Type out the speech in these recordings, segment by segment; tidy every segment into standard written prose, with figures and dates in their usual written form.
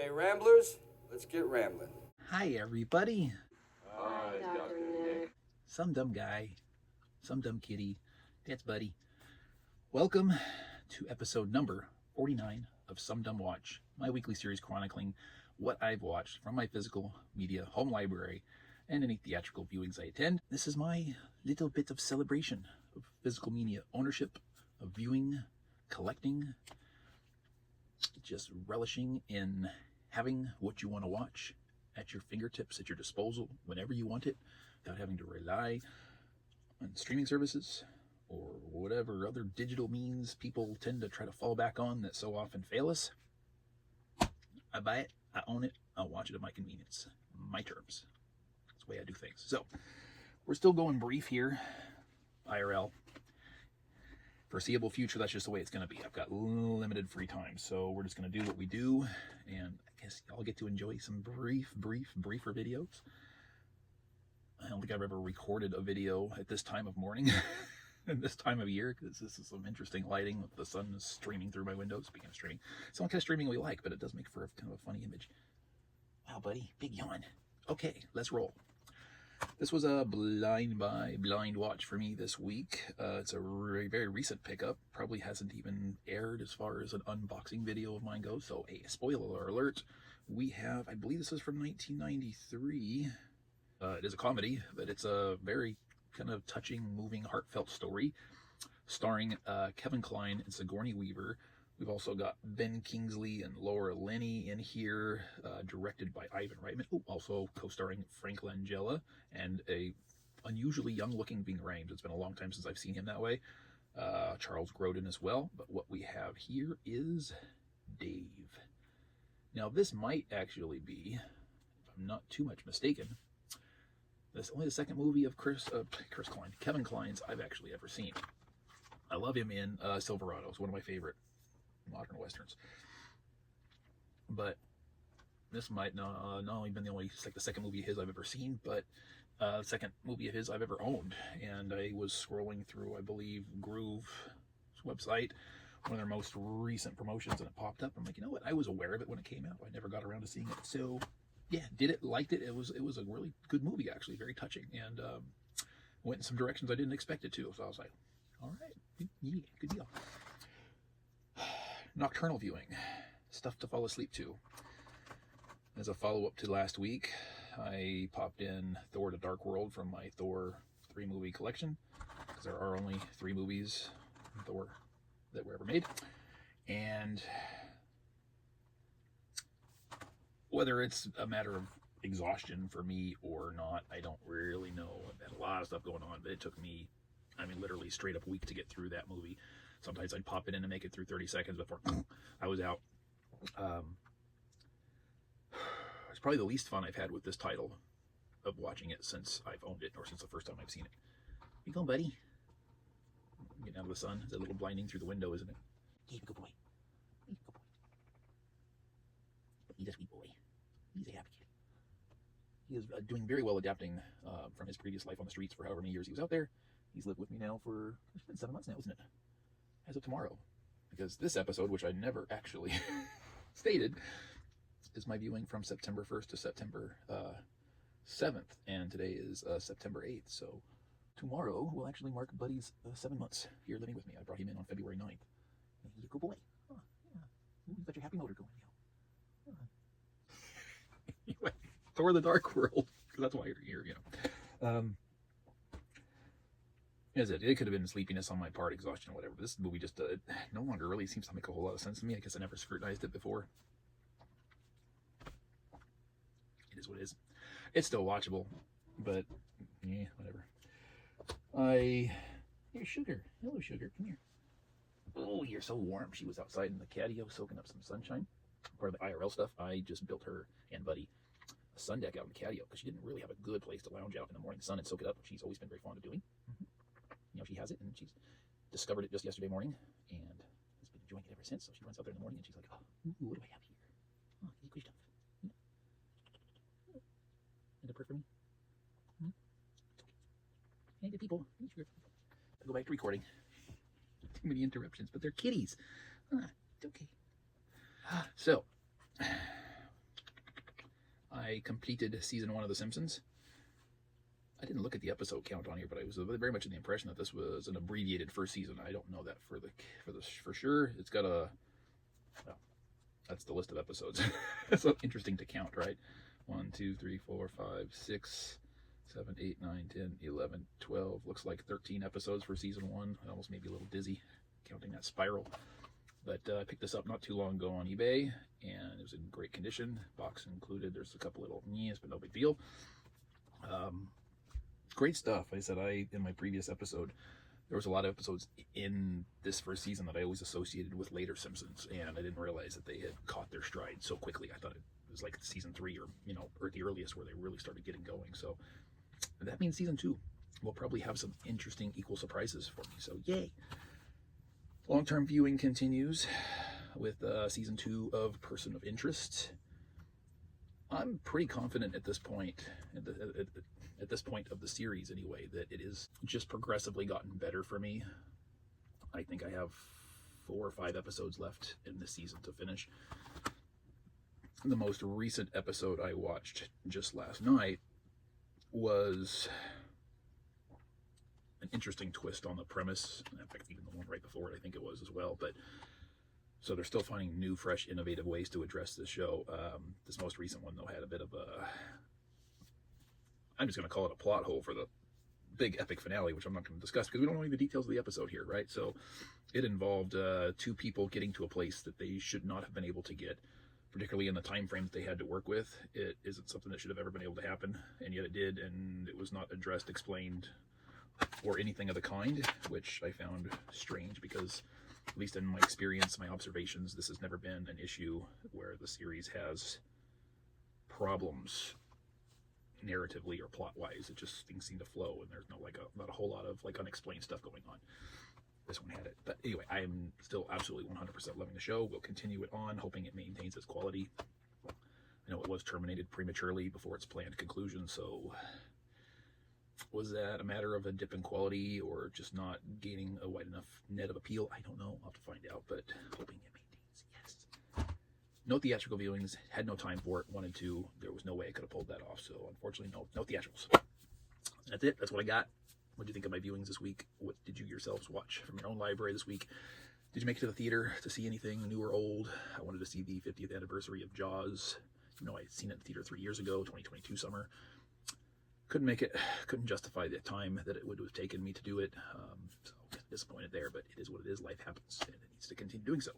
Okay, Ramblers, let's get rambling. Hi, everybody. Hi, Dr. Nick. Some dumb guy, some dumb kitty. That's Buddy. Welcome to episode number 49 of SumDumWatch, my weekly series chronicling what I've watched from my physical media home library and any theatrical viewings I attend. This is my little bit of celebration of physical media ownership, of viewing, collecting, just relishing in having what you want to watch at your fingertips, at your disposal, whenever you want it, without having to rely on streaming services or whatever other digital means people tend to try to fall back on that so often fail us. I buy it, I own it, I'll watch it at my convenience, my terms. That's the way I do things. So, we're still going brief here, IRL. Foreseeable future, that's just the way it's going to be. I've got limited free time, so we're just going to do what we do, and I guess y'all get to enjoy some briefer videos. I don't think I've ever recorded a video at this time of morning and this time of year, because this is some interesting lighting with the sun streaming through my window. Speaking of streaming, it's the only kind of streaming we like, but it does make for a kind of a funny image. Wow, buddy, big yawn. Okay, let's roll. This was a blind watch for me this week. It's a very recent pickup. Probably hasn't even aired as far as an unboxing video of mine goes. So, a spoiler alert. We have, I believe this is from 1993. It is a comedy, but it's a very kind of touching, moving, heartfelt story starring Kevin Kline and Sigourney Weaver. We've also got Ben Kingsley and Laura Linney in here, directed by Ivan Reitman. Oh, also co-starring Frank Langella and a unusually young-looking Ving Rhames. It's been a long time since I've seen him that way. Charles Grodin as well. But what we have here is Dave. Now, this might actually be, if I'm not too much mistaken, that's only the second movie of Kevin Kline's I've actually ever seen. I love him in Silverado. It's one of my favorite modern westerns, but this might not only been the second movie of his I've ever seen, but the second movie of his I've ever owned. And I was scrolling through, I believe, Groove's website, one of their most recent promotions, and it popped up. I'm like, you know what? I was aware of it when it came out. I never got around to seeing it. So yeah, did it, liked it. It was a really good movie, actually, very touching, and went in some directions I didn't expect it to. So I was like, all right, yeah, good deal. Nocturnal viewing, stuff to fall asleep to. As a follow-up to last week, I popped in Thor: The Dark World from my Thor 3 movie collection, because there are only 3 movies in Thor that were ever made. And whether it's a matter of exhaustion for me or not, I don't really know. I've had a lot of stuff going on, but it took me, literally straight up a week to get through that movie. Sometimes I'd pop it in and make it through 30 seconds before I was out. It's probably the least fun I've had with this title of watching it since I've owned it, or since the first time I've seen it. Where you going, buddy? Getting out of the sun. It's a little blinding through the window, isn't it? He's a good boy. He's a good boy. He's a sweet boy. He's a happy kid. He is doing very well adapting from his previous life on the streets for however many years he was out there. He's lived with me now for, it's been 7 months now, isn't it? As of tomorrow. Because this episode, which I never actually stated, is my viewing from September 1st to September 7th. And today is September 8th. So tomorrow will actually mark Buddy's 7 months here living with me. I brought him in on February 9th. He's a good boy. Oh, yeah. You've got your happy motor going. Anyway, Thor: The Dark World, because that's why you're here, you know. It could have been sleepiness on my part, exhaustion, whatever. This movie just no longer really seems to make a whole lot of sense to me. I guess I never scrutinized it before. It is what it is. It's still watchable, but yeah, whatever. Here's Sugar. Hello, Sugar. Come here. Oh, you're so warm. She was outside in the catio soaking up some sunshine. Part of the IRL stuff, I just built her and Buddy a sun deck out in the catio because she didn't really have a good place to lounge out in the morning sun and soak it up, which she's always been very fond of doing. She has it, and she's discovered it just yesterday morning and has been enjoying it ever since. So she runs out there in the morning and she's like, oh, what do I have here? Oh, good stuff. Is it for me? Hey, good people. I'll go back to recording. Too many interruptions, but they're kitties. It's okay. So, I completed season 1 of The Simpsons. I didn't look at the episode count on here, but I was very much in the impression that this was an abbreviated first season. I don't know that for sure. It's got well, that's the list of episodes. So interesting to count, right? 1, 2, 3, 4, 5, 6, 7, 8, 9, 10, 11, 12. Looks like 13 episodes for season 1. I almost made me a little dizzy counting that spiral. But I picked this up not too long ago on eBay, and it was in great condition. Box included. There's a couple little but no big deal. Great stuff. Like I said, in my previous episode, there was a lot of episodes in this first season that I always associated with later Simpsons, and I didn't realize that they had caught their stride so quickly. I thought it was like season 3 or the earliest where they really started getting going. So that means season 2 will probably have some interesting equal surprises for me. So yay! Long-term viewing continues with season 2 of Person of Interest. I'm pretty confident at this point, at this point of the series anyway, that it is just progressively gotten better for me. I think I have 4 or 5 episodes left in this season to finish. The most recent episode I watched just last night was an interesting twist on the premise. In fact, even the one right before it, I think it was as well. But so they're still finding new, fresh, innovative ways to address this show. This most recent one, though, had a bit of a, I'm just going to call it a plot hole for the big epic finale, which I'm not going to discuss because we don't know any of the details of the episode here, right? So it involved 2 people getting to a place that they should not have been able to get, particularly in the time frame that they had to work with. It isn't something that should have ever been able to happen, and yet it did, and it was not addressed, explained, or anything of the kind, which I found strange because, at least in my experience, my observations, this has never been an issue where the series has problems narratively or plot-wise. It just, things seem to flow, and there's not a whole lot of unexplained stuff going on. This one had it. But anyway, I am still absolutely 100% loving the show. We'll continue it on, hoping it maintains its quality. I know it was terminated prematurely before its planned conclusion, so was that a matter of a dip in quality or just not gaining a wide enough net of appeal? I don't know. I'll have to find out, but hoping it maintains. Yes. No theatrical viewings. Had no time for it. Wanted to. There was no way I could have pulled that off. So unfortunately, no theatricals. That's it. That's what I got. What do you think of my viewings this week? What did you yourselves watch from your own library this week? Did you make it to the theater to see anything new or old? I wanted to see the 50th anniversary of Jaws. You know, I'd seen it in the theater 3 years ago, 2022 summer. Couldn't make it. Couldn't justify the time that it would have taken me to do it. So disappointed there, but it is what it is. Life happens, and it needs to continue doing so.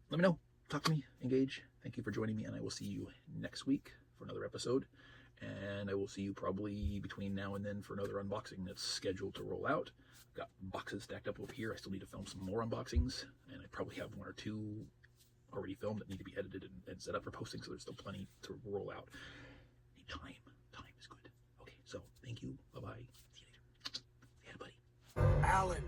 Let me know. Talk to me. Engage. Thank you for joining me, and I will see you next week for another episode. And I will see you probably between now and then for another unboxing that's scheduled to roll out. I've got boxes stacked up over here. I still need to film some more unboxings, and I probably have 1 or 2 already filmed that need to be edited and set up for posting, so there's still plenty to roll out. Need time. Time is good. Okay, so thank you. Bye-bye. See you later. Yeah, buddy. Alan.